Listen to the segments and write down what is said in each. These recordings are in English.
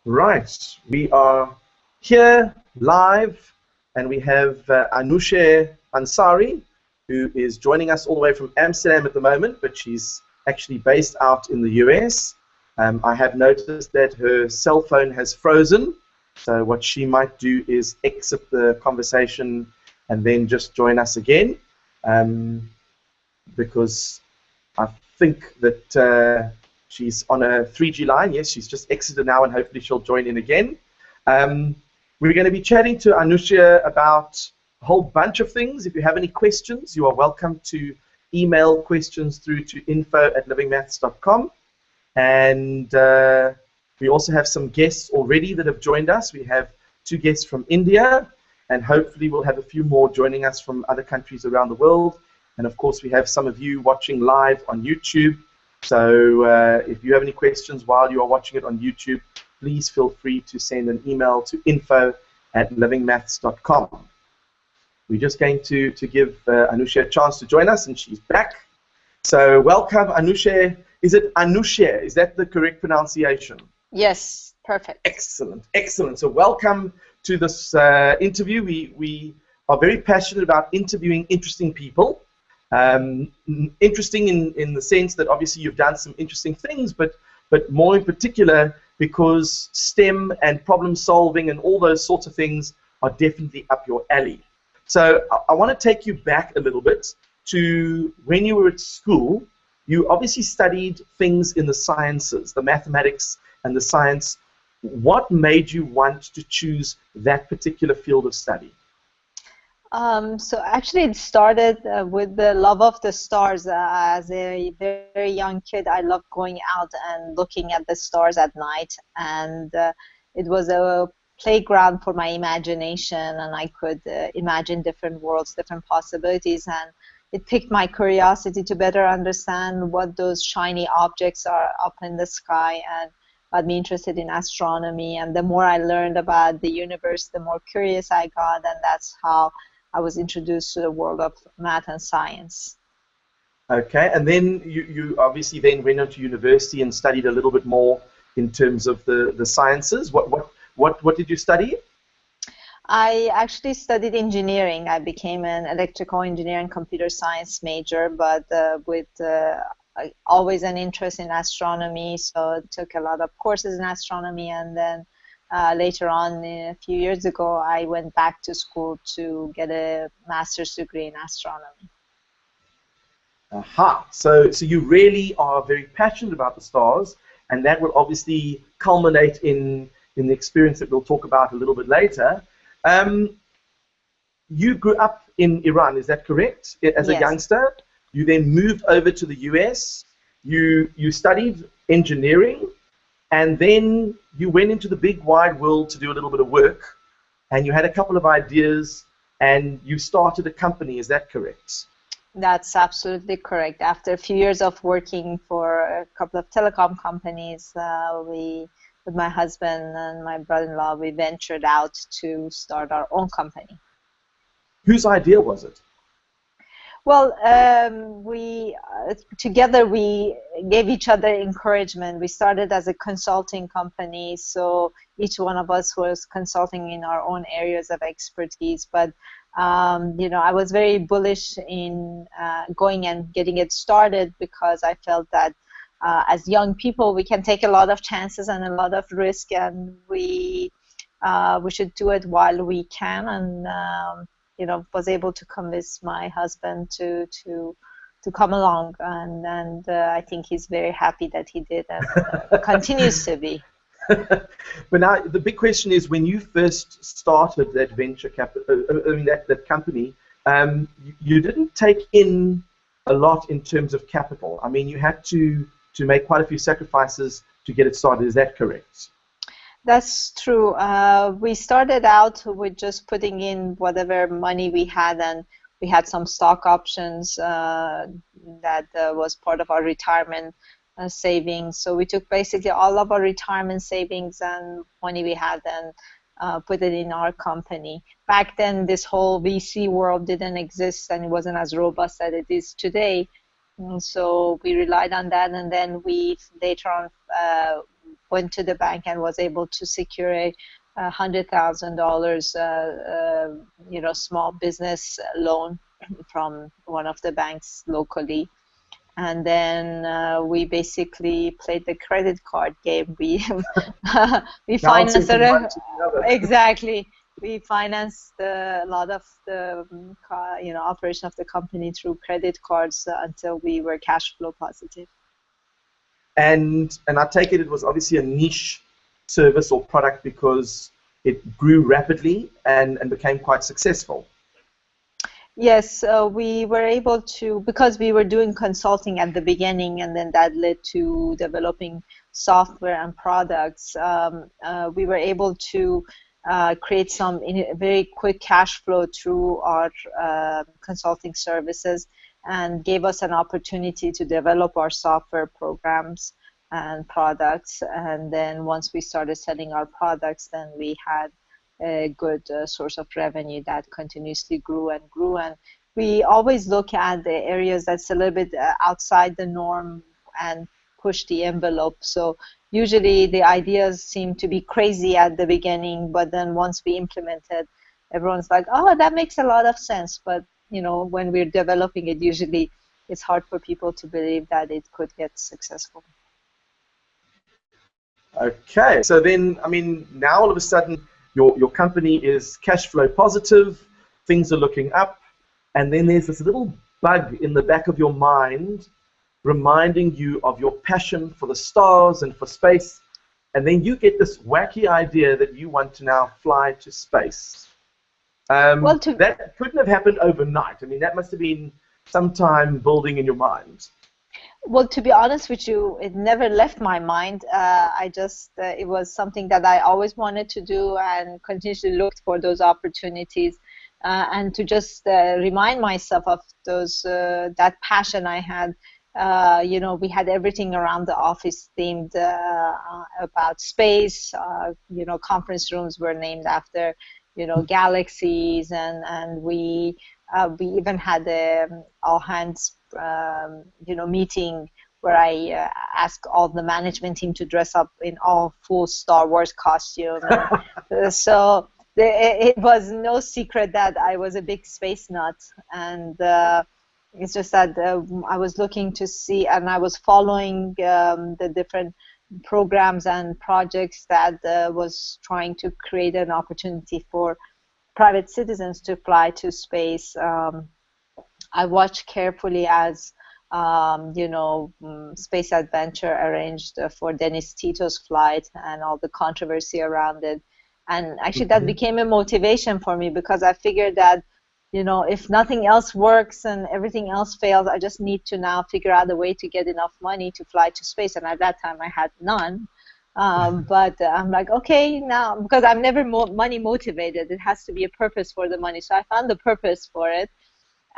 Right, we are here live, and we have Anousheh Ansari, who is joining us all the way from Amsterdam at the moment, but she's actually based out in the US. I have noticed that her cell phone has frozen, so what she might do is exit the conversation and then just join us again, because I think that she's on a 3G line. Yes, she's just exited now, and hopefully she'll join in again. We're going to be chatting to Anousheh about a whole bunch of things. If you have any questions, you are welcome to email questions through to info@livingmaths.com. And we also have some guests already that have joined us. We have 2 guests from India, and hopefully we'll have a few more joining us from other countries around the world. And of course, we have some of you watching live on YouTube. So if you have any questions while you are watching it on YouTube, please feel free to send an email to info@livingmaths.com. We're just going to give Anousheh a chance to join us, and she's back. So welcome, Anousheh. Is it Anousheh? Is that the correct pronunciation? Yes, perfect. Excellent, excellent. So welcome to this interview. We are very passionate about interviewing interesting people. Interesting in the sense that obviously you've done some interesting things, but more in particular because STEM and problem solving and all those sorts of things are definitely up your alley. So I want to take you back a little bit to when you were at school. You obviously studied things in the sciences, the mathematics and the science. What made you want to choose that particular field of study? So actually it started with the love of the stars. As a very young kid, I loved going out and looking at the stars at night, and it was a playground for my imagination, and I could imagine different worlds, different possibilities, and it piqued my curiosity to better understand what those shiny objects are up in the sky, and got me interested in astronomy. And the more I learned about the universe, the more curious I got, and that's how I was introduced to the world of math and science. Okay, and then you obviously then went on to university and studied a little bit more in terms of the sciences. What did you study? I actually studied engineering. I became an electrical engineer and computer science major, but with always an interest in astronomy, so I took a lot of courses in astronomy, and then later on, a few years ago, I went back to school to get a master's degree in astronomy. Aha! So you really are very passionate about the stars, and that will obviously culminate in the experience that we'll talk about a little bit later. You grew up in Iran, is that correct? As Yes. a youngster, you then moved over to the US. You studied engineering, and then you went into the big wide world to do a little bit of work, and you had a couple of ideas, and you started a company. Is that correct? That's absolutely correct. After a few years of working for a couple of telecom companies, with my husband and my brother-in-law, we ventured out to start our own company. Whose idea was it? Well, together we gave each other encouragement. We started as a consulting company, so each one of us was consulting in our own areas of expertise. But I was very bullish in going and getting it started, because I felt that as young people we can take a lot of chances and a lot of risk, and we should do it while we can. And was able to convince my husband to come along, and I think he's very happy that he did, and continues to be. But now the big question is, when you first started that venture that company, you didn't take in a lot in terms of capital. I mean, you had to make quite a few sacrifices to get it started. Is that correct? That's true. We started out with just putting in whatever money we had, and we had some stock options that was part of our retirement savings. So we took basically all of our retirement savings and money we had and put it in our company. Back then, this whole VC world didn't exist, and it wasn't as robust as it is today. And so we relied on that, and then we later on went to the bank and was able to secure a $100,000 small business loan from one of the banks locally. And then we basically played the credit card game. We financed exactly. We financed a lot of the operation of the company through credit cards until we were cash flow positive. And I take it was obviously a niche service or product because it grew rapidly and became quite successful. Yes, we were able to, because we were doing consulting at the beginning, and then that led to developing software and products. We were able to create some very quick cash flow through our consulting services, and gave us an opportunity to develop our software programs and products. And then once we started selling our products, then we had a good source of revenue that continuously grew and grew. And we always look at the areas that's a little bit outside the norm and push the envelope. So usually the ideas seem to be crazy at the beginning, but then once we implement it, everyone's like, oh, that makes a lot of sense. But when we're developing it, usually it's hard for people to believe that it could get successful. Okay, so then, I mean, now all of a sudden, your company is cash flow positive, things are looking up, and then there's this little bug in the back of your mind reminding you of your passion for the stars and for space, and then you get this wacky idea that you want to now fly to space. That couldn't have happened overnight. I mean, that must have been some time building in your mind. Well, to be honest with you, it never left my mind. It was something that I always wanted to do and continuously looked for those opportunities. And to just remind myself of that passion I had. We had everything around the office themed about space. Conference rooms were named after, galaxies, and we even had a all hands meeting where I asked all the management team to dress up in all full Star Wars costume. So it was no secret that I was a big space nut, and it's just that I was looking to see, and I was following the different programs and projects that was trying to create an opportunity for private citizens to fly to space. I watched carefully as Space Adventure arranged for Dennis Tito's flight and all the controversy around it. And actually that became a motivation for me, because I figured that, if nothing else works and everything else fails, I just need to now figure out a way to get enough money to fly to space. And at that time I had none. But I'm like, okay, now, because I'm never money motivated, it has to be a purpose for the money. So I found the purpose for it.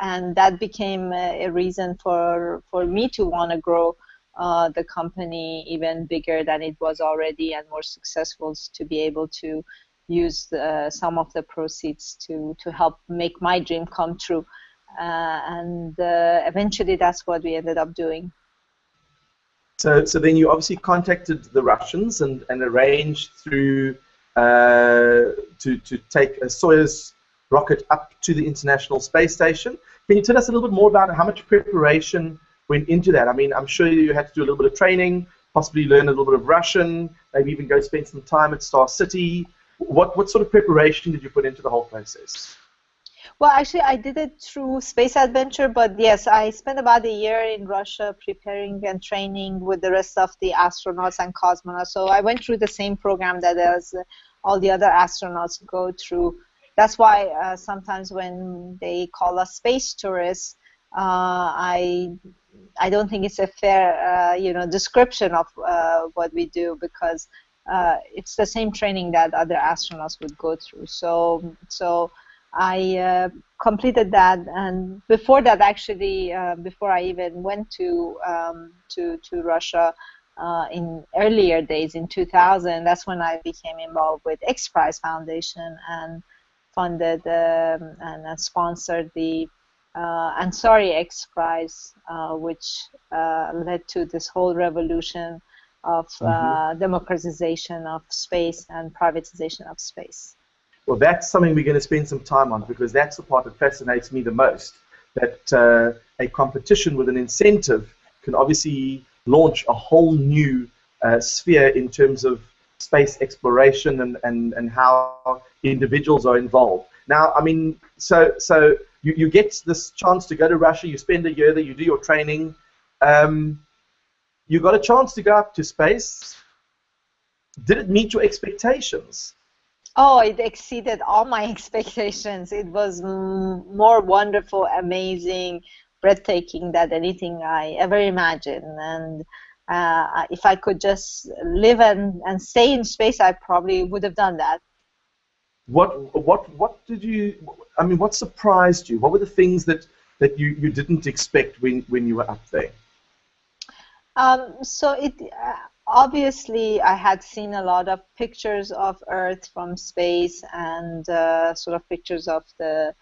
And that became a reason for me to want to grow the company even bigger than it was already and more successful, to be able to use some of the proceeds to help make my dream come true. And eventually that's what we ended up doing. So then you obviously contacted the Russians and arranged through to take a Soyuz rocket up to the International Space Station. Can you tell us a little bit more about how much preparation went into that? I mean, I'm sure you had to do a little bit of training, possibly learn a little bit of Russian, maybe even go spend some time at Star City. What sort of preparation did you put into the whole process? Well, actually, I did it through Space Adventure, but yes, I spent about a year in Russia preparing and training with the rest of the astronauts and cosmonauts. So I went through the same program that as all the other astronauts go through. That's why sometimes when they call us space tourists, I don't think it's a fair description of what we do, because it's the same training that other astronauts would go through. So I completed that, and before that, actually, before I even went to Russia, in earlier days in 2000, that's when I became involved with XPRIZE Foundation and funded and sponsored the Ansari XPRIZE, which led to this whole revolution of democratization of space and privatization of space. Well, that's something we're going to spend some time on, because that's the part that fascinates me the most, that a competition with an incentive can obviously launch a whole new sphere in terms of space exploration and how individuals are involved. Now, I mean, so you get this chance to go to Russia, you spend a year there, you do your training, you got a chance to go up to space. Did it meet your expectations? Oh, it exceeded all my expectations. It was more wonderful, amazing, breathtaking than anything I ever imagined. And if I could just live and stay in space, I probably would have done that. What did you? I mean, what surprised you? What were the things that you didn't expect when you were up there? So obviously I had seen a lot of pictures of Earth from space and sort of pictures of the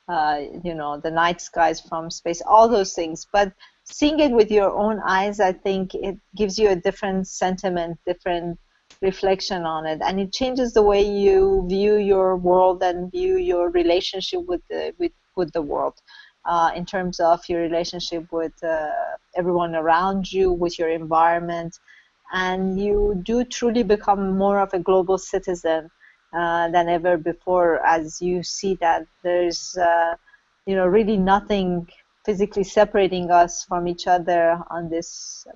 the night skies from space, all those things. But seeing it with your own eyes, I think it gives you a different sentiment, different reflection on it, and it changes the way you view your world and view your relationship with the world. In terms of your relationship with everyone around you, with your environment, and you do truly become more of a global citizen than ever before, as you see that there's really nothing physically separating us from each other on this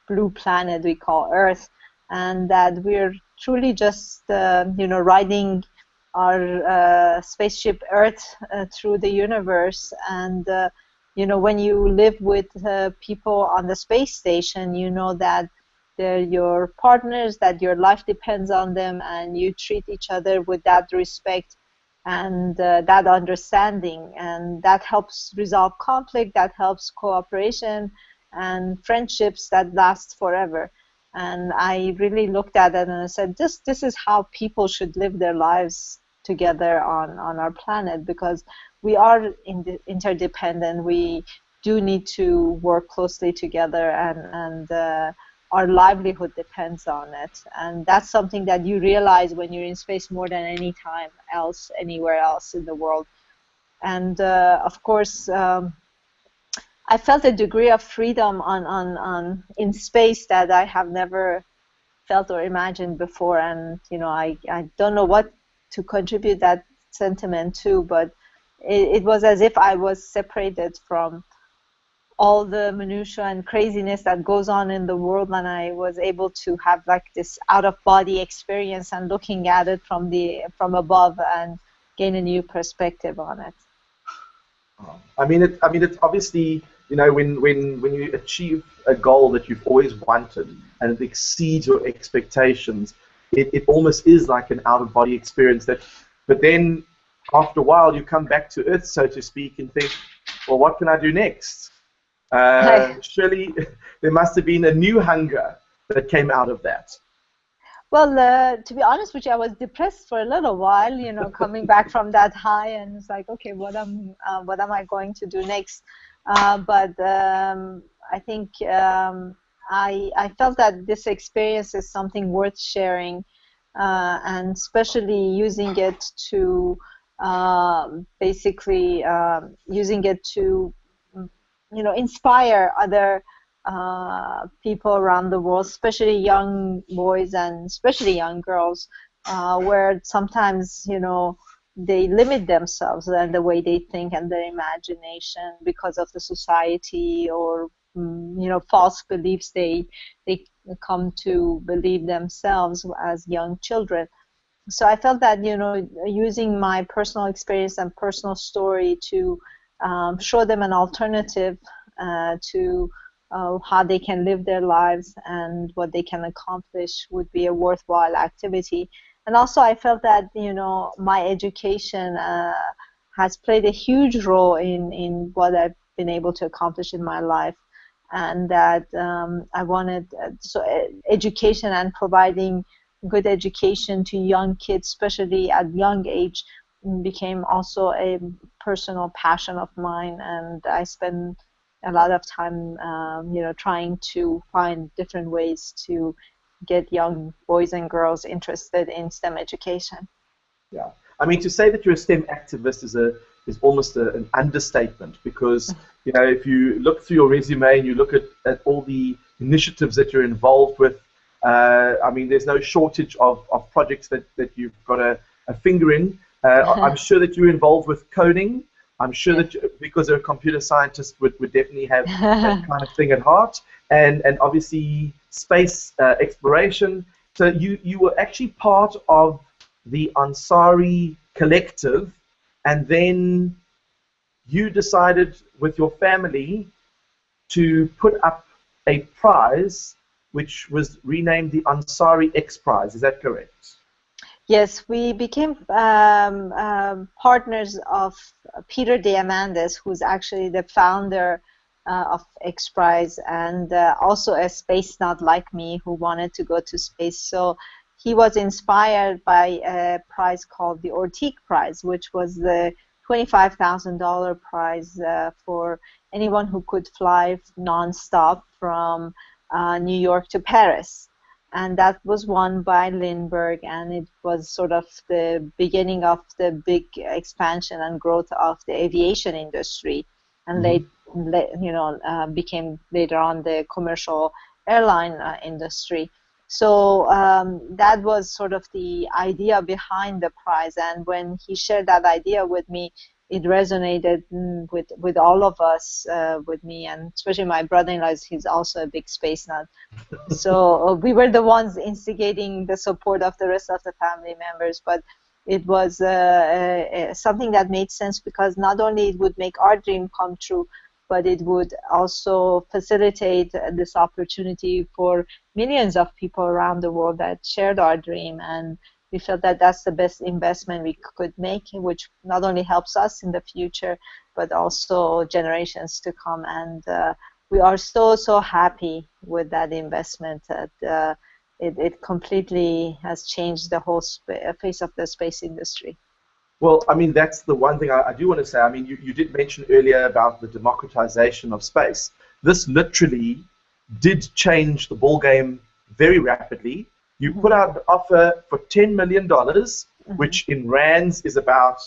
blue planet we call Earth, and that we're truly just riding our spaceship Earth through the universe. And when you live with people on the space station, you know that they're your partners, that your life depends on them, and you treat each other with that respect and that understanding, and that helps resolve conflict, that helps cooperation and friendships that last forever. And I really looked at it and I said, this is how people should live their lives together on our planet, because we are interdependent. We do need to work closely together, and our livelihood depends on it. And that's something that you realize when you're in space more than any time else, anywhere else in the world. And of course, I felt a degree of freedom in space that I have never felt or imagined before. And I don't know what to contribute that sentiment to, but it was as if I was separated from all the minutiae and craziness that goes on in the world, and I was able to have like this out-of-body experience and looking at it from above and gain a new perspective on it. I mean, it's obviously, when you achieve a goal that you've always wanted and it exceeds your expectations, it almost is like an out-of-body experience. But then after a while, you come back to Earth, so to speak, and think, well, what can I do next? Surely there must have been a new hunger that came out of that. Well, to be honest with you, I was depressed for a little while, coming back from that high, and it's like, okay, what am I going to do next? But I think I felt that this experience is something worth sharing, and especially using it to basically using it to inspire other people around the world, especially young boys and especially young girls, where sometimes they limit themselves and the way they think and their imagination because of the society or false beliefs they come to believe themselves as young children. So I felt that using my personal experience and personal story to show them an alternative to how they can live their lives and what they can accomplish would be a worthwhile activity. And also I felt that my education has played a huge role in what I've been able to accomplish in my life, and that I wanted education and providing good education to young kids, especially at young age, became also a personal passion of mine. And I spend a lot of time, trying to find different ways to get young boys and girls interested in STEM education. Yeah, I mean, to say that you're a STEM activist is almost an understatement, because if you look through your resume and you look at all the initiatives that you're involved with, I mean, there's no shortage of projects that you've got a finger in. I'm sure that you're involved with coding. I'm sure that because you're a computer scientist would definitely have that kind of thing at heart, and obviously space exploration. So you were actually part of the Ansari collective, and then you decided with your family to put up a prize which was renamed the Ansari XPRIZE. Is that correct? Yes, we became partners of Peter Diamandis, who's actually the founder of XPRIZE, and also a space nut like me who wanted to go to space. So he was inspired by a prize called the Ortiq Prize, which was the $25,000 prize for anyone who could fly non-stop from New York to Paris. And that was won by Lindbergh, and it was sort of the beginning of the big expansion and growth of the aviation industry, and became later on the commercial airline industry. So that was sort of the idea behind the prize, and when he shared that idea with me, it resonated with all of us, with me, and especially my brother-in-law. He's also a big space nut. So we were the ones instigating the support of the rest of the family members, but it was something that made sense, because not only it would make our dream come true, but it would also facilitate this opportunity for millions of people around the world that shared our dream. And we felt that that's the best investment we could make, which not only helps us in the future, but also generations to come. And we are so happy with that investment. That it completely has changed the whole face of the space industry. Well, I mean, that's the one thing I do want to say. I mean, you did mention earlier about the democratization of space. This literally did change the ball game very rapidly. You put out an offer for $10 million, which in rands is about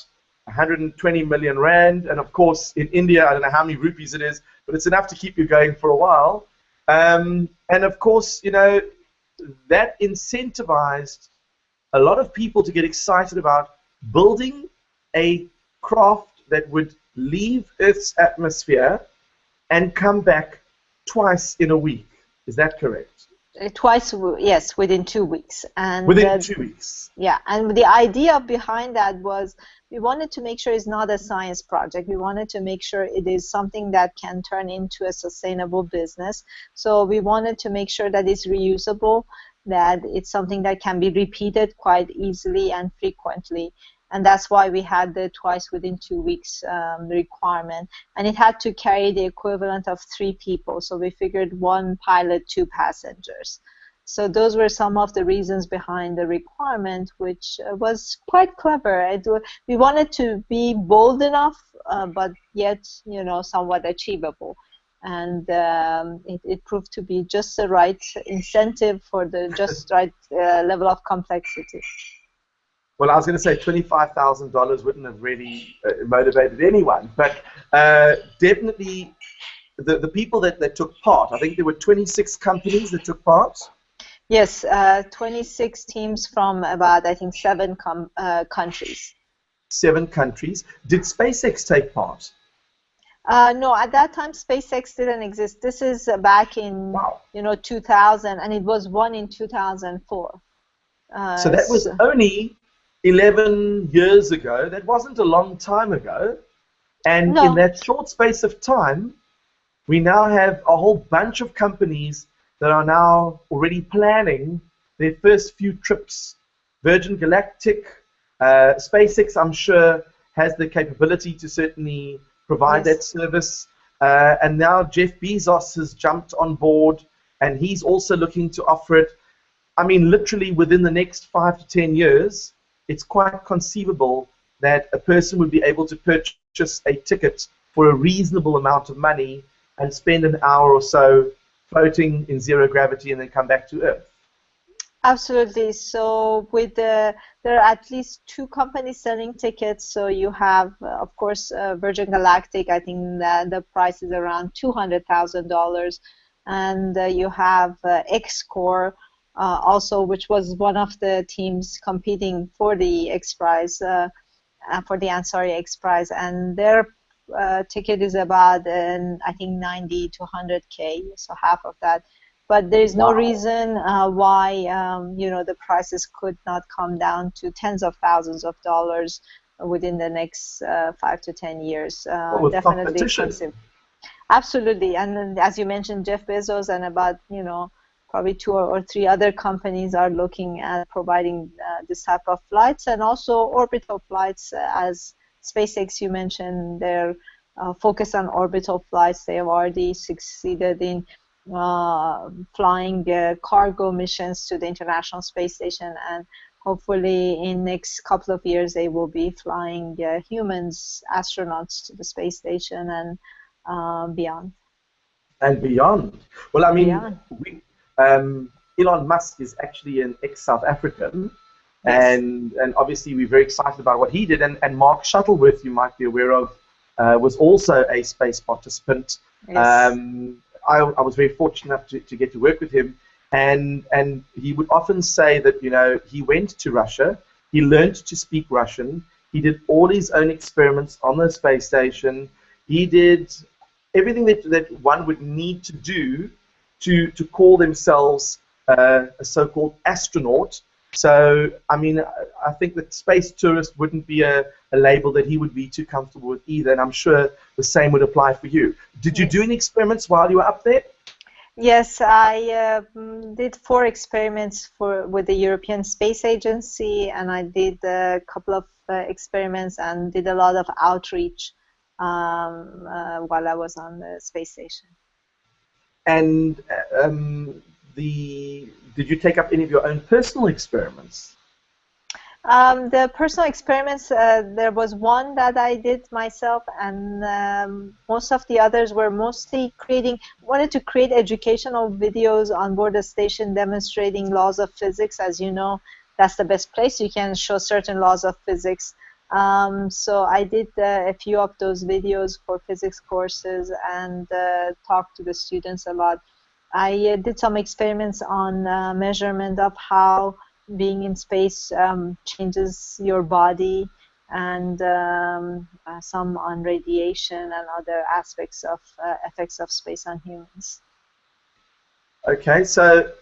120 million rand. And of course, in India, I don't know how many rupees it is, but it's enough to keep you going for a while. And of course, that incentivized a lot of people to get excited about building a craft that would leave Earth's atmosphere and come back twice in a week. Is that correct? Twice, yes, within 2 weeks. And within 2 weeks. Yeah, and the idea behind that was we wanted to make sure it's not a science project. We wanted to make sure it is something that can turn into a sustainable business. So we wanted to make sure that it's reusable, that it's something that can be repeated quite easily and frequently. And that's why we had the twice within 2 weeks requirement. And it had to carry the equivalent of 3 people. So we figured 1 pilot, 2 passengers. So those were some of the reasons behind the requirement, which was quite clever. We wanted to be bold enough, but yet, somewhat achievable. And it proved to be just the right incentive for the just right level of complexity. Well, I was going to say $25,000 wouldn't have really motivated anyone, but definitely the people that took part, I think there were 26 companies that took part. Yes, 26 teams from about, I think, 7 countries. 7 countries. Did SpaceX take part? No, at that time, SpaceX didn't exist. This is back in 2000, and it was won in 2004. So that was only 11 years ago. That wasn't a long time ago. And in that short space of time, we now have a whole bunch of companies that are now already planning their first few trips. Virgin Galactic, SpaceX, I'm sure, has the capability to certainly provide that service. And now Jeff Bezos has jumped on board, and he's also looking to offer it. I mean, literally within the next 5 to 10 years, it's quite conceivable that a person would be able to purchase a ticket for a reasonable amount of money and spend an hour or so floating in zero gravity and then come back to Earth? Absolutely. So there are at least two companies selling tickets. So you have, of course, Virgin Galactic. I think that the price is around $200,000, and you have XCore, also, which was one of the teams competing for the XPRIZE, for the Ansari XPRIZE, and their ticket is about, I think, 90 to 100K, so half of that. But there is no reason why the prices could not come down to tens of thousands of dollars within the next 5 to 10 years. With definitely competition. Absolutely, and then, as you mentioned, Jeff Bezos and about probably two or three other companies are looking at providing this type of flights, and also orbital flights. As SpaceX, you mentioned, they're focused on orbital flights. They have already succeeded in flying cargo missions to the International Space Station, and hopefully in next couple of years they will be flying humans, astronauts, to the space station and beyond. And beyond. Well, I mean, Elon Musk is actually an ex-South African, yes. and obviously we're very excited about what he did. And Mark Shuttleworth, you might be aware of, was also a space participant. Yes. I was very fortunate enough to get to work with him, and he would often say that he went to Russia, he learned to speak Russian, he did all his own experiments on the space station, he did everything that one would need to do to call themselves a so-called astronaut. So, I mean, I think that space tourist wouldn't be a label that he would be too comfortable with either, and I'm sure the same would apply for you. Did you do any experiments while you were up there? Yes, I did 4 experiments with the European Space Agency, and I did a couple of experiments and did a lot of outreach while I was on the space station. And did you take up any of your own personal experiments? The personal experiments, there was one that I did myself, and most of the others were mostly wanted to create educational videos on board the station demonstrating laws of physics. As you know, that's the best place you can show certain laws of physics. So I did a few of those videos for physics courses and talked to the students a lot. I did some experiments on measurement of how being in space changes your body, and some on radiation and other aspects of effects of space on humans. Okay, so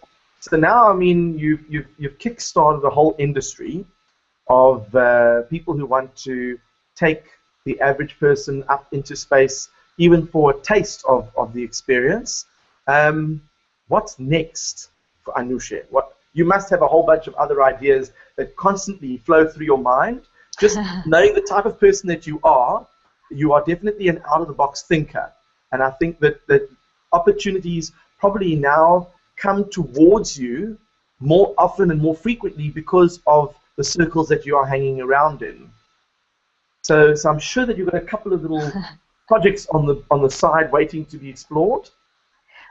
now, I mean, you've kick-started a whole industry of people who want to take the average person up into space, even for a taste of the experience. What's next for Anousheh? You must have a whole bunch of other ideas that constantly flow through your mind. Just knowing the type of person that you are definitely an out-of-the-box thinker. And I think that opportunities probably now come towards you more often and more frequently because of the circles that you are hanging around in. So I'm sure that you've got a couple of little projects on the side waiting to be explored.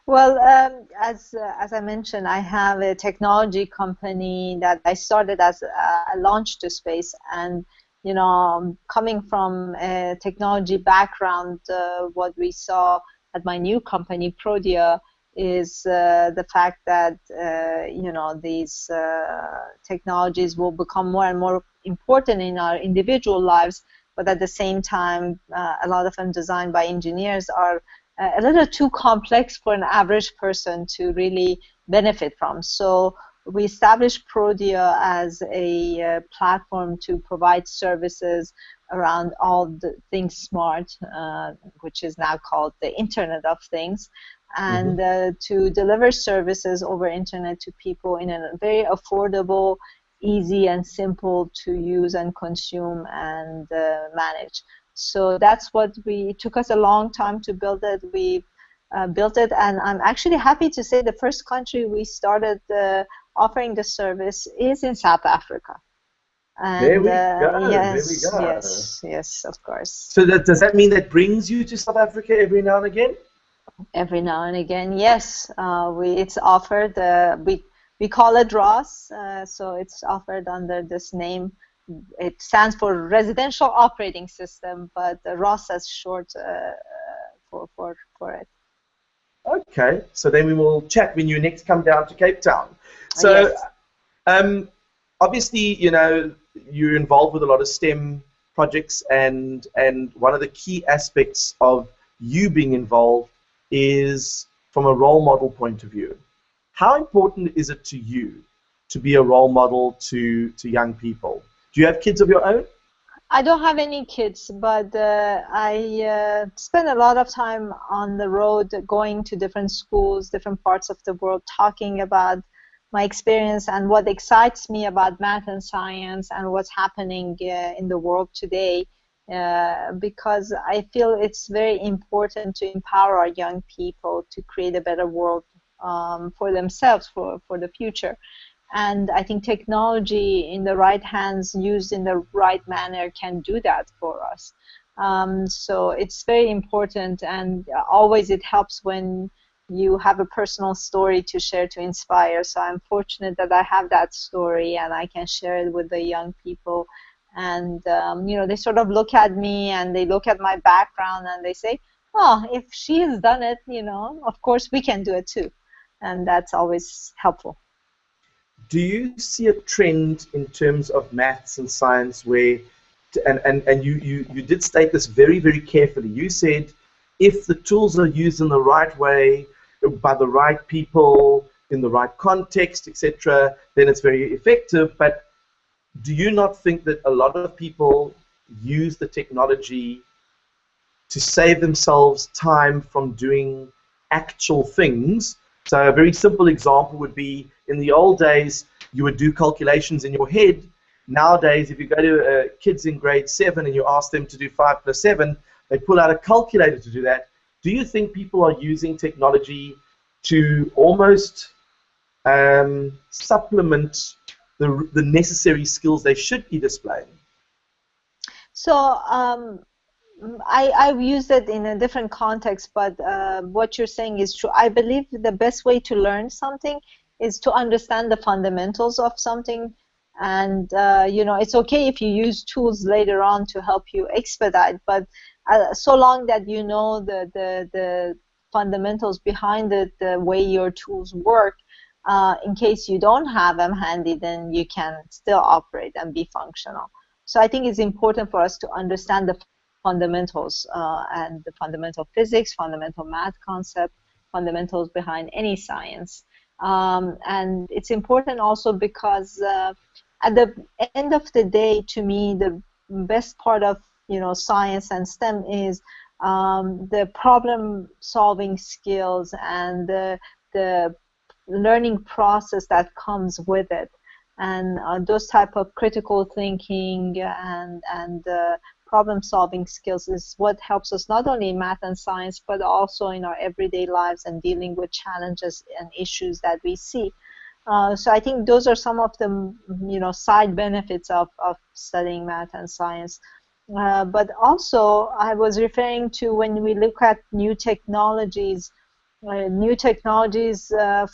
Well, as I mentioned, I have a technology company that I started as a launch to space, and coming from a technology background, what we saw at my new company, Prodia, is the fact that these technologies will become more and more important in our individual lives, but at the same time, a lot of them designed by engineers are a little too complex for an average person to really benefit from. So we established Prodia as a platform to provide services around all the things smart, which is now called the Internet of Things, and to deliver services over internet to people in a very affordable, easy, and simple to use and consume and manage. So that's what it took us a long time to build it. We built it, and I'm actually happy to say the first country we started offering the service is in South Africa. And, there we go. Yes, there we go. yes, of course. So does that mean that brings you to South Africa every now and again? Every now and again, yes. It's offered. We call it ROS, so it's offered under this name. It stands for Residential Operating System, but ROS is short for it. Okay, so then we will chat when you next come down to Cape Town. So, Yes. Obviously, you know, you're involved with a lot of STEM projects, and one of the key aspects of you being involved is from a role model point of view. How important is it to you to be a role model to young people? Do you have kids of your own? I don't have any kids, but I spend a lot of time on the road going to different schools, different parts of the world, talking about my experience and what excites me about math and science and what's happening in the world today, because I feel it's very important to empower our young people to create a better world for themselves, for the future. And I think technology in the right hands, used in the right manner, can do that for us. So it's very important, and always it helps when you have a personal story to share, to inspire. So I'm fortunate that I have that story and I can share it with the young people. And you know, they sort of look at me and they look at my background and they say, oh, if she has done it, you know, of course we can do it too. And that's always helpful. Do you see a trend in terms of maths and science where, and you did state this very, very carefully. You said if the tools are used in the right way, by the right people, in the right context, etc., then it's very effective. But do you not think that a lot of people use the technology to save themselves time from doing actual things? So a very simple example would be, in the old days, you would do calculations in your head. Nowadays, if you go to kids in grade 7 and you ask them to do 5 plus 7, they pull out a calculator to do that. Do you think people are using technology to almost supplement the necessary skills they should be displaying? So I've used it in a different context, but what you're saying is true. I believe the best way to learn something is to understand the fundamentals of something. And you know, it's okay if you use tools later on to help you expedite, but so long that you know the fundamentals behind it, the way your tools work, in case you don't have them handy, then you can still operate and be functional. So I think it's important for us to understand the fundamentals and the fundamental physics, fundamental math concept, fundamentals behind any science. And it's important also because at the end of the day, to me, the best part of, you know, science and STEM is the problem-solving skills and the learning process that comes with it. And those type of critical thinking and problem-solving skills is what helps us not only in math and science, but also in our everyday lives and dealing with challenges and issues that we see. So I think those are some of the, you know, side benefits of studying math and science. But also, I was referring to when we look at new technologies, for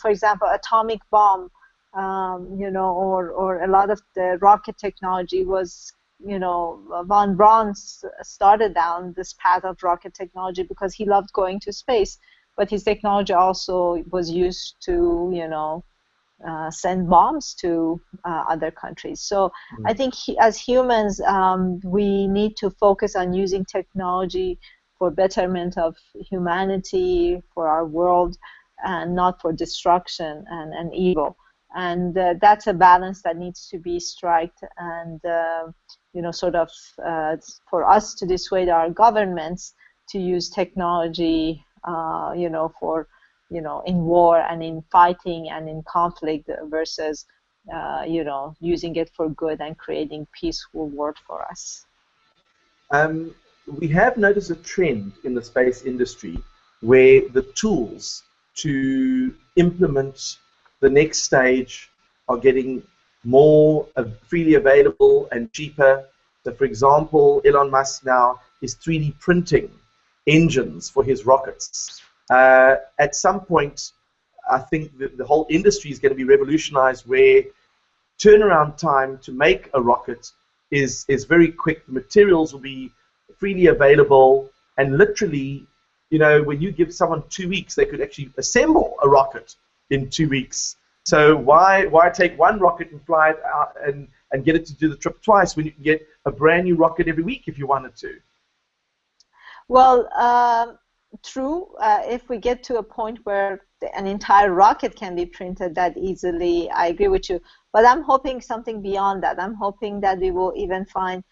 example, atomic bomb, you know, or a lot of the rocket technology was, you know, von Braun started down this path of rocket technology because he loved going to space, but his technology also was used to, you know, send bombs to other countries. So I think as humans, we need to focus on using technology for betterment of humanity, for our world, and not for destruction and evil. And that's a balance that needs to be struck, and you know, sort of for us to dissuade our governments to use technology, you know, for, you know, in war and in fighting and in conflict versus you know, using it for good and creating peaceful world for us. We have noticed a trend in the space industry where the tools to implement the next stage are getting more freely available and cheaper. So, for example, Elon Musk now is 3D printing engines for his rockets. At some point, I think the whole industry is going to be revolutionized, where turnaround time to make a rocket is very quick. The materials will be freely available, and literally, you know, when you give someone 2 weeks, they could actually assemble a rocket in 2 weeks. So why take one rocket and fly it out and get it to do the trip twice when you can get a brand new rocket every week if you wanted to? Well, true. If we get to a point where an entire rocket can be printed that easily, I agree with you. But I'm hoping something beyond that. I'm hoping that we will even find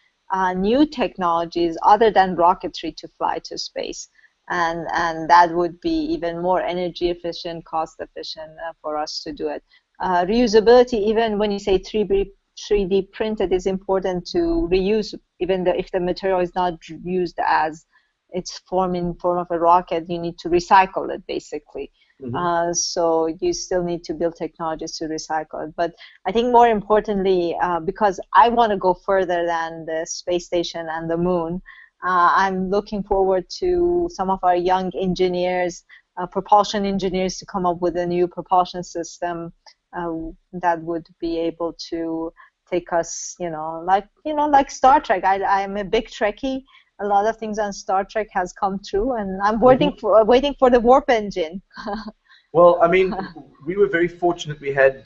new technologies other than rocketry to fly to space. And that would be even more energy efficient, cost efficient for us to do it. Reusability, even when you say 3D printed, is important to reuse, even if the material is not used as its form of a rocket, you need to recycle it basically. Mm-hmm. So you still need to build technologies to recycle it. But I think more importantly, because I want to go further than the space station and the moon, I'm looking forward to some of our young engineers, propulsion engineers, to come up with a new propulsion system that would be able to take us, like Star Trek. I'm a big Trekkie. A lot of things on Star Trek has come true, and I'm waiting for the warp engine. Well, I mean, we were very fortunate. We had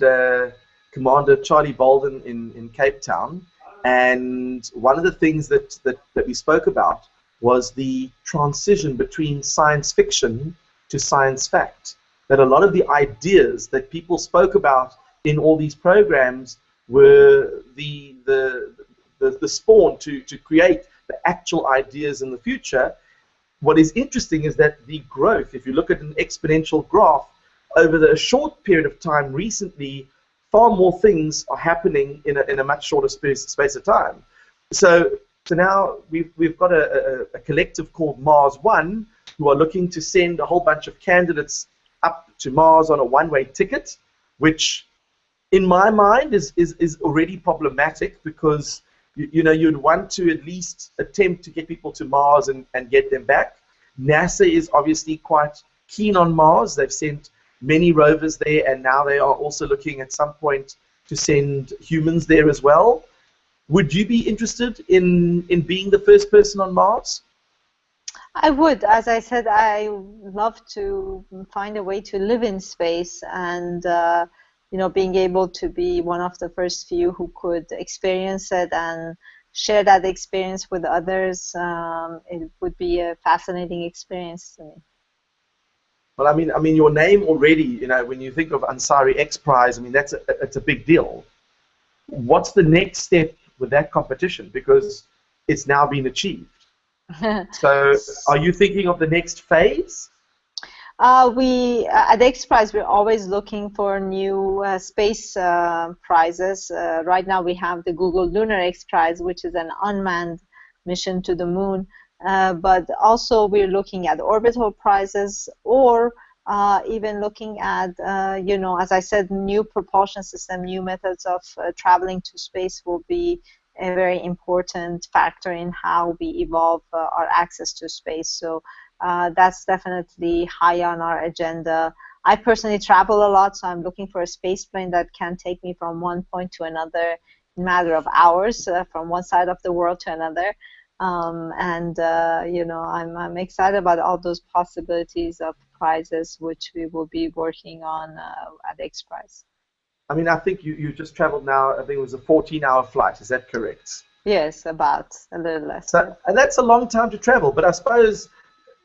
Commander Charlie Bolden in Cape Town, and one of the things that we spoke about was the transition between science fiction to science fact. That a lot of the ideas that people spoke about in all these programs were the spawn to create the actual ideas in the future. What is interesting is that the growth, if you look at an exponential graph, over the short period of time recently, far more things are happening in a much shorter space of time. So now we've got a collective called Mars One, who are looking to send a whole bunch of candidates up to Mars on a one-way ticket, which in my mind is already problematic, because you'd want to at least attempt to get people to Mars and get them back. NASA is obviously quite keen on Mars. They've sent many rovers there, and now they are also looking at some point to send humans there as well. Would you be interested in being the first person on Mars? I would. As I said, I love to find a way to live in space, and being able to be one of the first few who could experience it and share that experience with others. It would be a fascinating experience to me. Well, I mean, your name already, when you think of Ansari XPRIZE, I mean, it's a big deal. What's the next step with that competition? Because it's now been achieved. So, are you thinking of the next phase? We at XPRIZE, we're always looking for new space prizes. Right now we have the Google Lunar XPRIZE, which is an unmanned mission to the moon. But also we're looking at orbital prizes, or even looking at, as I said, new propulsion system, new methods of traveling to space will be a very important factor in how we evolve our access to space. So that's definitely high on our agenda. I personally travel a lot, so I'm looking for a space plane that can take me from one point to another in a matter of hours, from one side of the world to another. I'm excited about all those possibilities of prizes which we will be working on at XPRIZE. I mean, I think you just traveled now, I think it was a 14-hour flight, is that correct? Yes, about a little less. So, and that's a long time to travel, but I suppose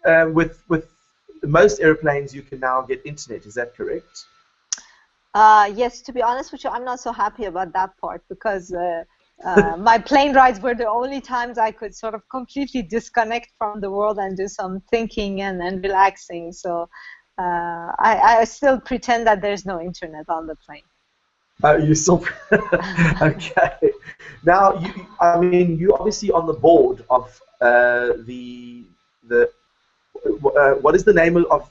with most airplanes you can now get internet, is that correct? Yes, to be honest with you, I'm not so happy about that part, because my plane rides were the only times I could sort of completely disconnect from the world and do some thinking and relaxing. So I still pretend that there's no internet on the plane. You still okay? Now, you're obviously on the board of what is the name of?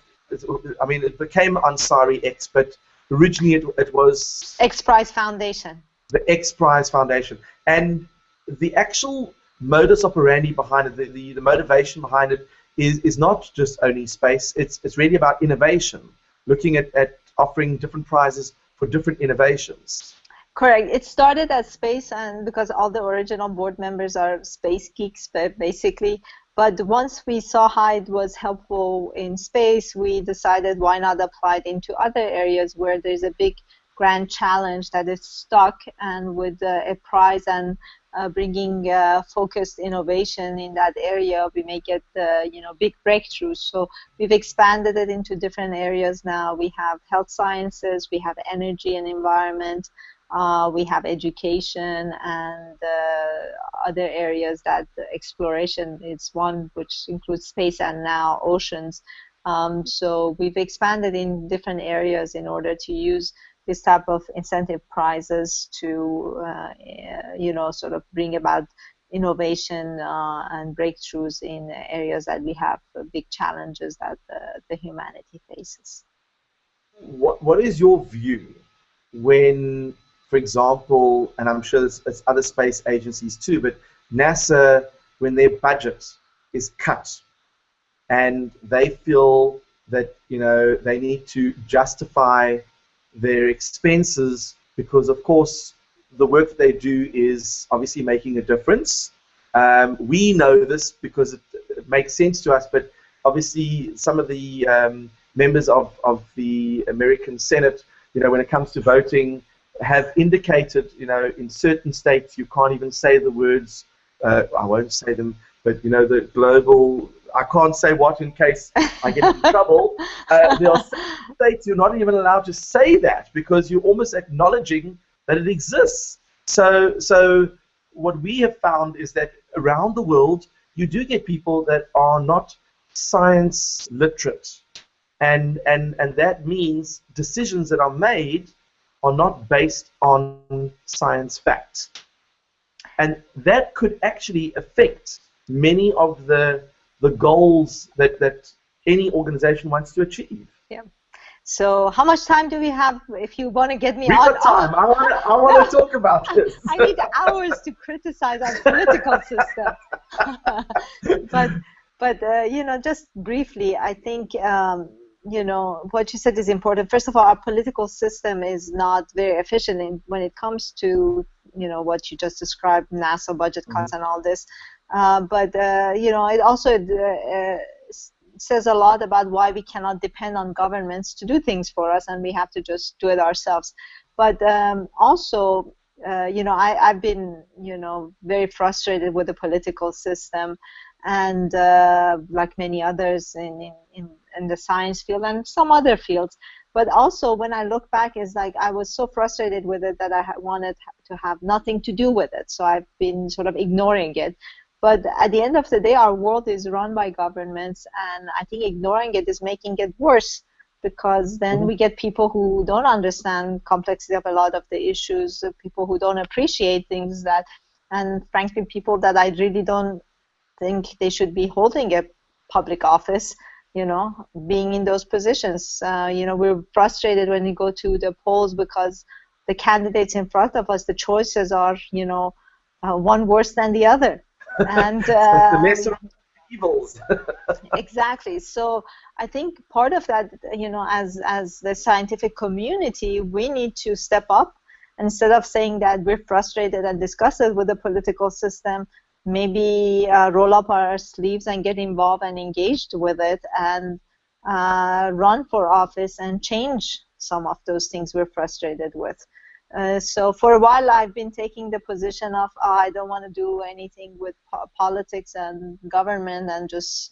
I mean, it became Ansari X, but originally it was XPRIZE Foundation. The XPRIZE Foundation, and the actual modus operandi behind it, the motivation behind it, is not just only space. It's really about innovation, looking at offering different prizes for different innovations. Correct. It started as space, and because all the original board members are space geeks, basically. But once we saw how it was helpful in space, we decided why not apply it into other areas where there's a big grand challenge that is stuck, and with a prize and bringing focused innovation in that area, we may get big breakthroughs. So we've expanded it into different areas now. We have health sciences, we have energy and environment, we have education, and other areas that exploration is one, which includes space and now oceans. So we've expanded in different areas in order to use this type of incentive prizes to, sort of bring about innovation and breakthroughs in areas that we have big challenges that the humanity faces. What is your view when, for example, and I'm sure it's other space agencies too, but NASA, when their budget is cut and they feel that they need to justify their expenses because, of course, the work that they do is obviously making a difference. We know this because it makes sense to us, but obviously some of the members of the American Senate, when it comes to voting, have indicated, in certain states you can't even say the words, I won't say them, but the global, I can't say what in case I get in trouble. There are some states you're not even allowed to say that because you're almost acknowledging that it exists. So what we have found is that around the world you do get people that are not science literate, and that means decisions that are made are not based on science facts, and that could actually affect many of the goals that any organization wants to achieve. Yeah. So how much time do we have if you want to get me on? We've got time. I want to talk about this. I need hours to criticize our political system. but just briefly, I think what you said is important. First of all, our political system is not very efficient when it comes to what you just described, NASA budget cuts and all this. But it also says a lot about why we cannot depend on governments to do things for us, and we have to just do it ourselves. But also, I've been, very frustrated with the political system, and like many others in the science field and some other fields. But also, when I look back, it's like I was so frustrated with it that I wanted to have nothing to do with it. So I've been sort of ignoring it. But at the end of the day, our world is run by governments, and I think ignoring it is making it worse, because then we get people who don't understand complexity of a lot of the issues, people who don't appreciate things and frankly, people that I really don't think they should be holding a public office, being in those positions. We're frustrated when we go to the polls because the candidates in front of us, the choices are, one worse than the other. And the lesser of evils. Exactly. So I think part of that, as the scientific community, we need to step up. Instead of saying that we're frustrated and disgusted with the political system, maybe roll up our sleeves and get involved and engaged with it, and run for office and change some of those things we're frustrated with. So for a while, I've been taking the position of I don't want to do anything with politics and government and just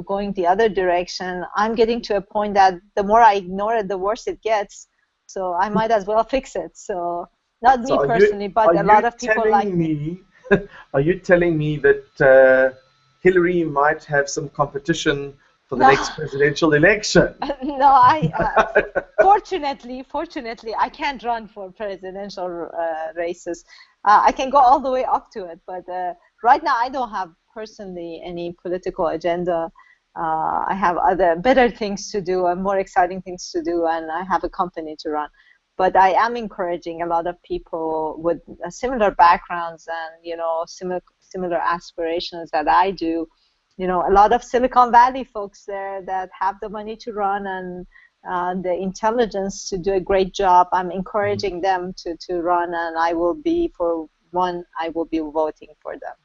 going the other direction. I'm getting to a point that the more I ignore it, the worse it gets. So I might as well fix it. So not me personally, but a lot of people like me. Are you telling me that Hillary might have some competition for the next presidential election? No, fortunately, I can't run for presidential races. I can go all the way up to it, but right now I don't have personally any political agenda. I have other better things to do and more exciting things to do, and I have a company to run. But I am encouraging a lot of people with similar backgrounds and similar aspirations that I do, a lot of Silicon Valley folks there that have the money to run and the intelligence to do a great job. I'm encouraging them to run, and I will be voting for them.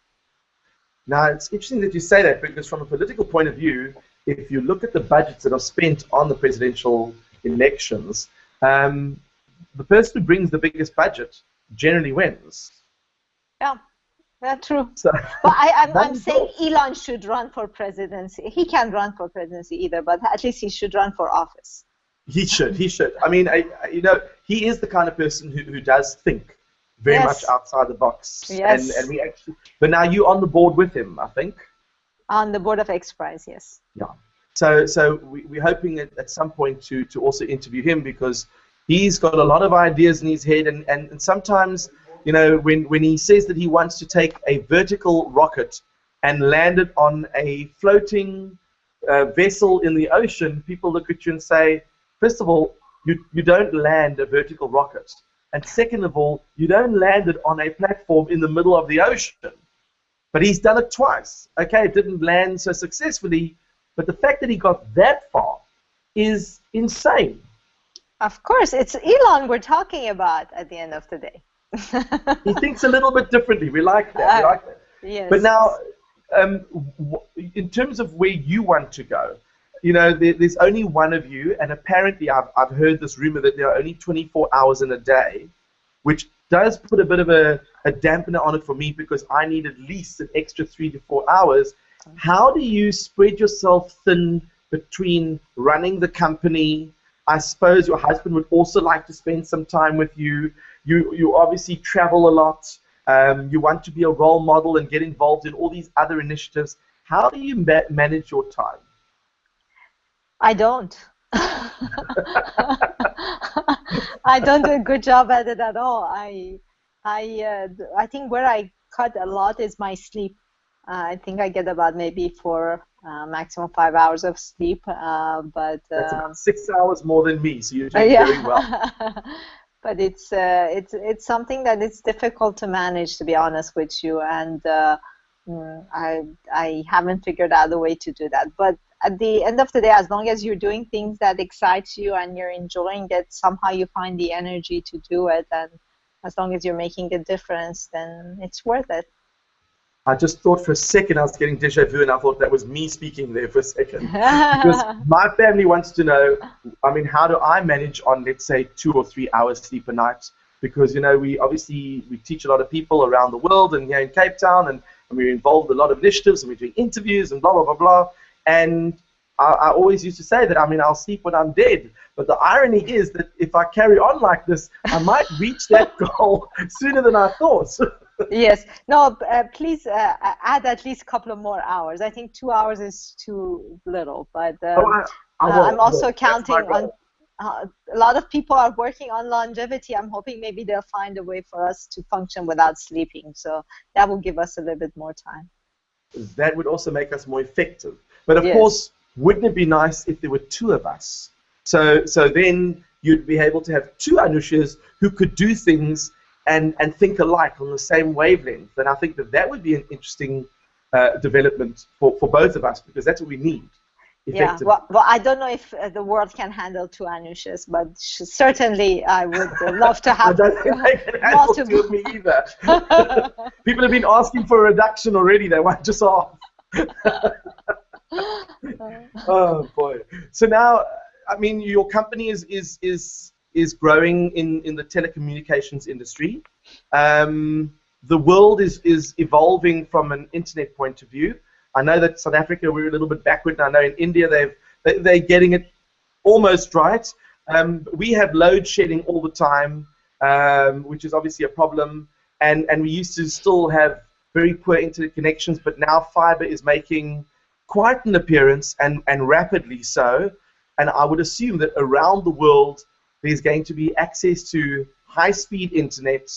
Now, it's interesting that you say that, because from a political point of view, if you look at the budgets that are spent on the presidential elections, the person who brings the biggest budget generally wins. Yeah, that's true. So, but I'm saying Elon should run for presidency. He can't run for presidency either, but at least he should run for office. He should. I mean, he is the kind of person who does think very much outside the box. Yes. And we actually, but now you're on the board with him, I think. On the board of XPRIZE, yes. Yeah. So we're hoping at some point to also interview him, because he's got a lot of ideas in his head, and sometimes, when he says that he wants to take a vertical rocket and land it on a floating vessel in the ocean, people look at you and say, first of all, you don't land a vertical rocket. And second of all, you don't land it on a platform in the middle of the ocean. But he's done it twice. Okay, it didn't land so successfully, but the fact that he got that far is insane. Of course, it's Elon we're talking about at the end of the day. He thinks a little bit differently. We like that. Yes. But now, in terms of where you want to go, there's only one of you, and apparently I've heard this rumor that there are only 24 hours in a day, which does put a bit of a dampener on it for me, because I need at least an extra 3 to 4 hours. How do you spread yourself thin between running the company? I suppose your husband would also like to spend some time with you. You obviously travel a lot. You want to be a role model and get involved in all these other initiatives. How do you manage your time? I don't. I don't do a good job at it at all. I think where I cut a lot is my sleep. I think I get about maybe maximum 5 hours of sleep. But that's about 6 hours more than me, so you're doing very well. But it's something that it's difficult to manage, to be honest with you, and I haven't figured out a way to do that. But at the end of the day, as long as you're doing things that excite you and you're enjoying it, somehow you find the energy to do it, and as long as you're making a difference, then it's worth it. I just thought for a second I was getting déjà vu, and I thought that was me speaking there for a second. Because my family wants to know, how do I manage on, let's say, 2 or 3 hours sleep a night? Because, we teach a lot of people around the world and here in Cape Town, and we're involved in a lot of initiatives, and we're doing interviews and blah, blah, blah, blah. And I always used to say that, I'll sleep when I'm dead. But the irony is that if I carry on like this, I might reach that goal sooner than I thought. Yes. No, please add at least a couple of more hours. I think 2 hours is too little. But I'm also counting on a lot of people are working on longevity. I'm hoping maybe they'll find a way for us to function without sleeping. So that will give us a little bit more time. That would also make us more effective. But of course, wouldn't it be nice if there were 2 of us? So then you'd be able to have 2 Anoushehs who could do things and think alike on the same wavelength. And I think that would be an interesting development for both of us, because that's what we need. Yeah, well, I don't know if the world can handle 2 Anoushehs, but certainly I would love to have. I don't think they can handle 2 of me either. People have been asking for a reduction already. They want us off. Oh boy! So now, your company is growing in the telecommunications industry. The world is evolving from an internet point of view. I know that South Africa, we're a little bit backward, and I know in India they're getting it almost right. We have load shedding all the time, which is obviously a problem, and we used to still have very poor internet connections, but now fiber is making quite an appearance, and rapidly so. And I would assume that around the world there's going to be access to high-speed internet,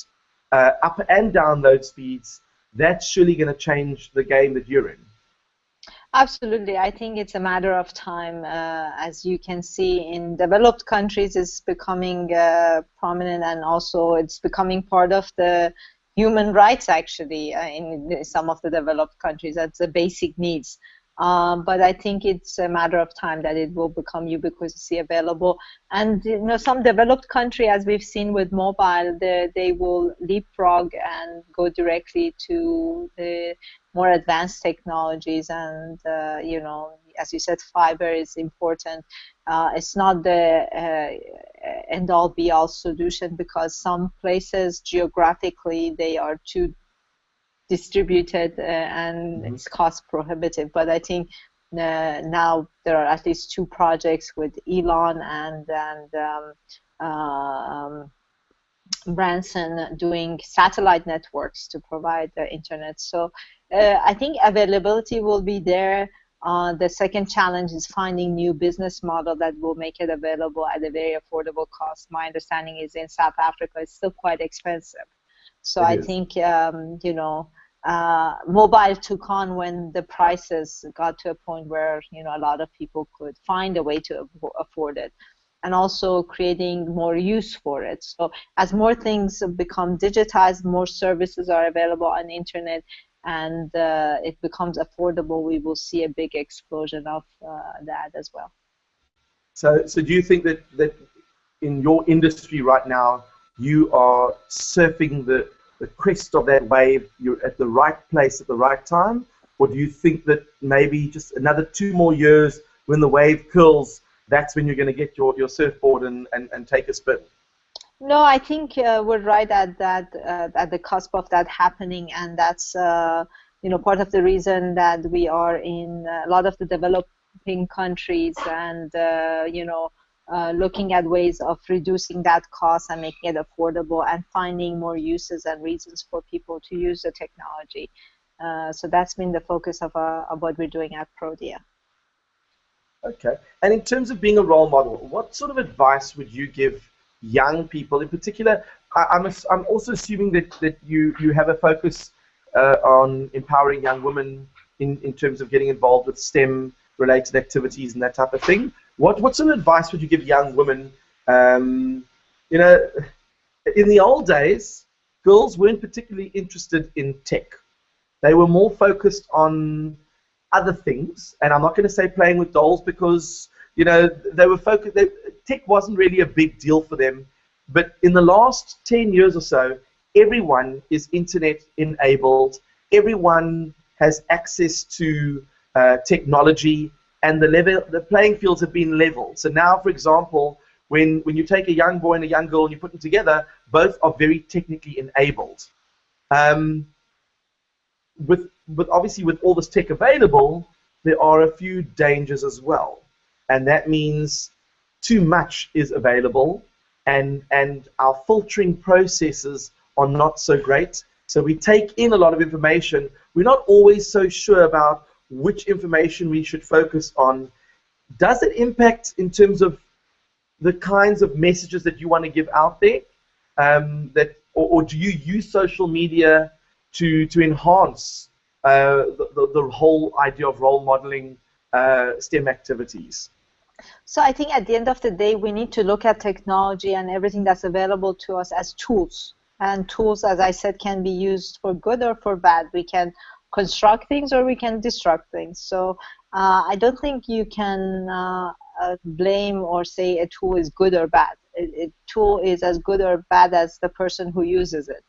up and download speeds. That's surely going to change the game that you're in. Absolutely. I think it's a matter of time. As you can see, in developed countries, it's becoming prominent, and also it's becoming part of the human rights, actually, in some of the developed countries. That's the basic needs. But I think it's a matter of time that it will become ubiquitously available. And some developed country, as we've seen with mobile, they will leapfrog and go directly to the more advanced technologies. And as you said, fiber is important. It's not the end-all be-all solution, because some places geographically they are too distributed and it's cost prohibitive. But I think now there are at least 2 projects with Elon and Branson doing satellite networks to provide the internet. So I think availability will be there. The second challenge is finding new business model that will make it available at a very affordable cost. My understanding is in South Africa it's still quite expensive. So I think mobile took on when the prices got to a point where a lot of people could find a way to afford it, and also creating more use for it. So as more things become digitized, more services are available on the internet, and it becomes affordable, we will see a big explosion of that as well. So do you think that in your industry right now, you are surfing the crest of that wave, you're at the right place at the right time? Or do you think that maybe just another 2 more years, when the wave curls, that's when you're going to get your surfboard and take a spin? No, I think we're right at that, at the cusp of that happening, and that's part of the reason that we are in a lot of the developing countries, and looking at ways of reducing that cost and making it affordable, and finding more uses and reasons for people to use the technology. So that's been the focus of what we're doing at Prodia. Okay. And in terms of being a role model, what sort of advice would you give young people in particular? I'm also assuming that you have a focus on empowering young women in terms of getting involved with STEM related activities and that type of thing. What sort of advice would you give young women? In the old days, girls weren't particularly interested in tech. They were more focused on other things, and I'm not going to say playing with dolls, because they were focused. Tech wasn't really a big deal for them. But in the last 10 years or so, everyone is internet enabled. Everyone has access to technology, and the playing fields have been leveled. So now, for example, when you take a young boy and a young girl and you put them together, both are very technically enabled. Obviously with all this tech available, there are a few dangers as well, and that means too much is available, and our filtering processes are not so great. So we take in a lot of information. We're not always so sure about which information we should focus on. Does it impact in terms of the kinds of messages that you want to give out there? Or do you use social media to enhance the whole idea of role modeling STEM activities? So I think at the end of the day, we need to look at technology and everything that's available to us as tools. And tools, as I said, can be used for good or for bad. We can construct things or we can destruct things. So I don't think you can blame or say a tool is good or bad. A tool is as good or bad as the person who uses it.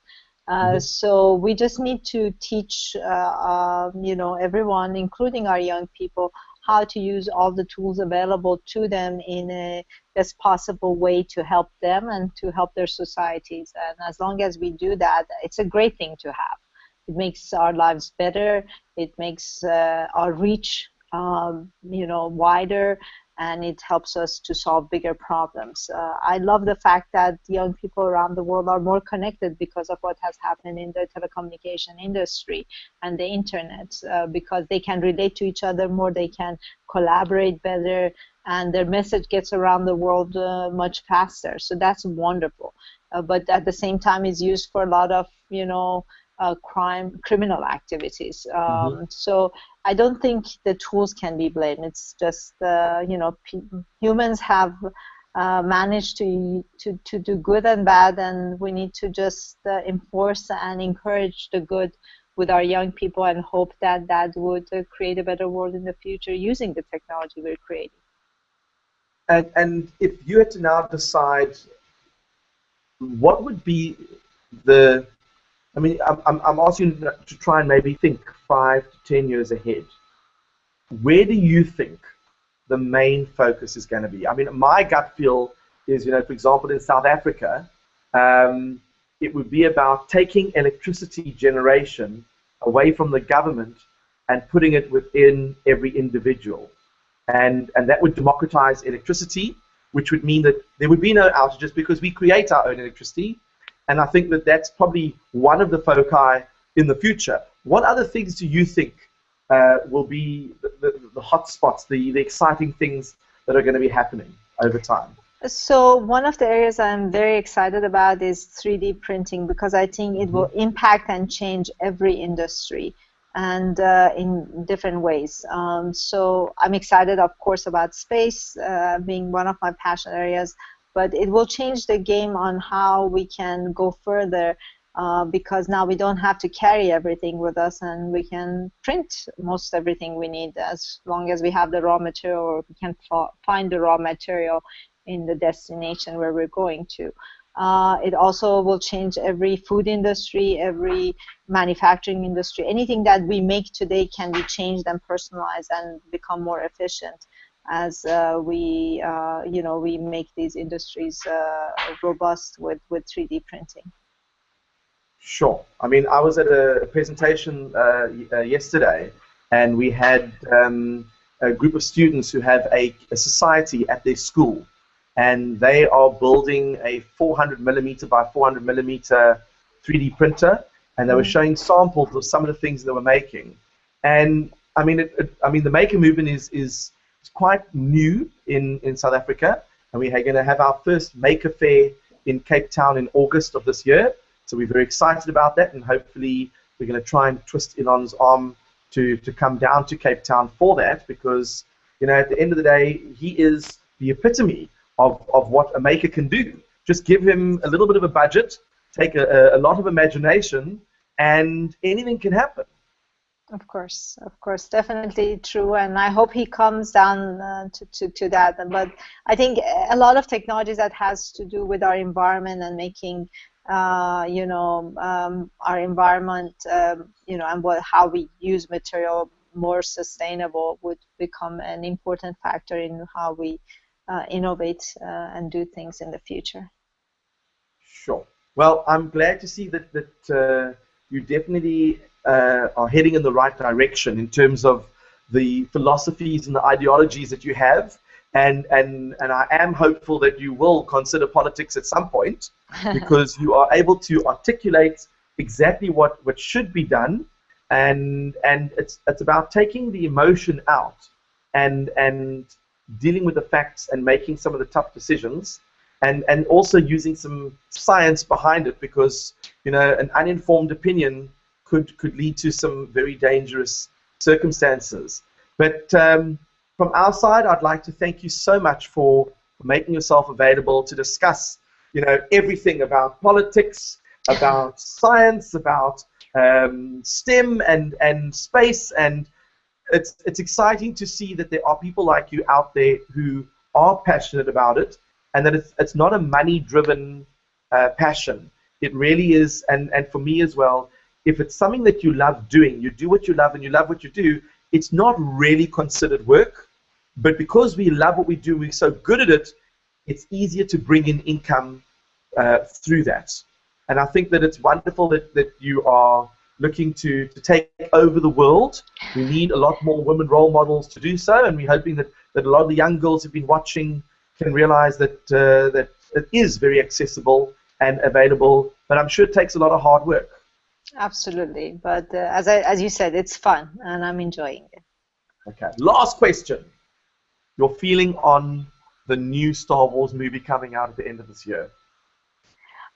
So we just need to teach, everyone, including our young people, how to use all the tools available to them in a best possible way to help them and to help their societies. And as long as we do that, it's a great thing to have. It makes our lives better. It makes our reach, wider, and it helps us to solve bigger problems. I love the fact that young people around the world are more connected because of what has happened in the telecommunication industry and the internet, because they can relate to each other more, they can collaborate better, and their message gets around the world much faster. So that's wonderful. But at the same time, it's used for a lot of, criminal activities. So I don't think the tools can be blamed. It's just, humans have managed to do good and bad, and we need to just enforce and encourage the good with our young people and hope that that would create a better world in the future using the technology we're creating. And if you had to now decide, what would be the, I mean, I'm asking you to try and maybe think 5 to 10 years ahead. Where do you think the main focus is going to be? I mean, my gut feel is, you know, for example, in South Africa, it would be about taking electricity generation away from the government and putting it within every individual. And that would democratize electricity, which would mean that there would be no outages because we create our own electricity. And I think that that's probably one of the foci in the future. What other things do you think will be the hot spots, the exciting things that are going to be happening over time? So one of the areas I'm very excited about is 3D printing, because I think it will impact and change every industry, and in different ways. So I'm excited, of course, about space being one of my passion areas, but it will change the game on how we can go further, because now we don't have to carry everything with us, and we can print most everything we need as long as we have the raw material, or we can find the raw material in the destination where we're going to. It also will change every food industry, every manufacturing industry. Anything that we make today can be changed and personalized and become more efficient as we make these industries robust with 3D printing. Sure. I mean, I was at a presentation yesterday, and we had a group of students who have a society at their school, and they are building a 400 millimeter by 400 millimeter 3D printer, and they were showing samples of some of the things they were making. And I mean, the maker movement is quite new in South Africa, and we're going to have our first maker fair in Cape Town in August of this year. So we're very excited about that, and hopefully we're going to try and twist Elon's arm to come down to Cape Town for that, because, you know, at the end of the day, he is the epitome of what a maker can do. Just give him a little bit of a budget, take a lot of imagination, and anything can happen. Of course, definitely true, and I hope he comes down to that. But I think a lot of technologies that has to do with our environment and making, our environment, and how we use material more sustainable would become an important factor in how we innovate and do things in the future. Sure. Well, I'm glad to see that you definitely are heading in the right direction in terms of the philosophies and the ideologies that you have, and I am hopeful that you will consider politics at some point, because you are able to articulate exactly what should be done, and it's about taking the emotion out and dealing with the facts and making some of the tough decisions, and also using some science behind it, because, you know, an uninformed opinion could lead to some very dangerous circumstances. But from our side, I'd like to thank you so much for making yourself available to discuss, you know, everything about politics, about science, about STEM and space. And it's exciting to see that there are people like you out there who are passionate about it, and that it's not a money-driven passion. It really is, and for me as well, if it's something that you love doing, you do what you love and you love what you do, it's not really considered work. But because we love what we do, we're so good at it, it's easier to bring in income through that. And I think that it's wonderful that you are looking to take over the world. We need a lot more women role models to do so, and we're hoping that a lot of the young girls who've been watching can realize that that it is very accessible and available, but I'm sure it takes a lot of hard work. Absolutely, but as you said, it's fun, and I'm enjoying it. Okay, last question. Your feeling on the new Star Wars movie coming out at the end of this year?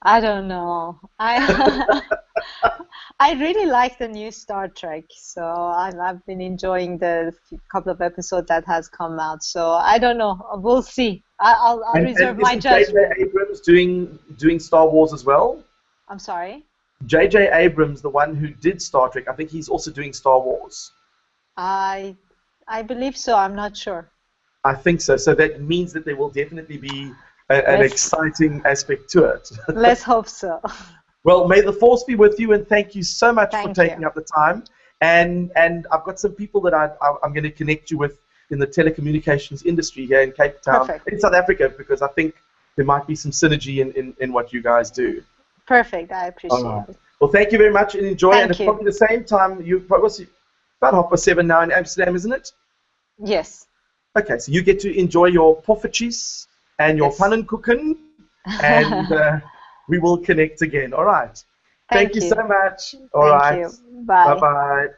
I don't know. I really like the new Star Trek, so I've been enjoying the couple of episodes that has come out. So I don't know. We'll see. I'll reserve my judgment. J.J. Abrams doing Star Wars as well? I'm sorry? J.J. Abrams, the one who did Star Trek, I think he's also doing Star Wars. I believe so. I'm not sure. I think so. So that means that there will definitely be an exciting aspect to it. Let's hope so. Well, may the force be with you, and thank you so much for Thank taking you. up the time. And I've got some people that I'm going to connect you with in the telecommunications industry here in Cape Town, Perfect. in South Africa, because I think there might be some synergy in what you guys do. Perfect. I appreciate it. Well, thank you very much and enjoy. Thank and it's you. probably the same time, about 7:30 now in Amsterdam, isn't it? Yes. Okay, so you get to enjoy your poffertjies and your Yes. pannenkoeken, and we will connect again. All right. Thank you so much. All right. Thank you. Bye. Bye-bye.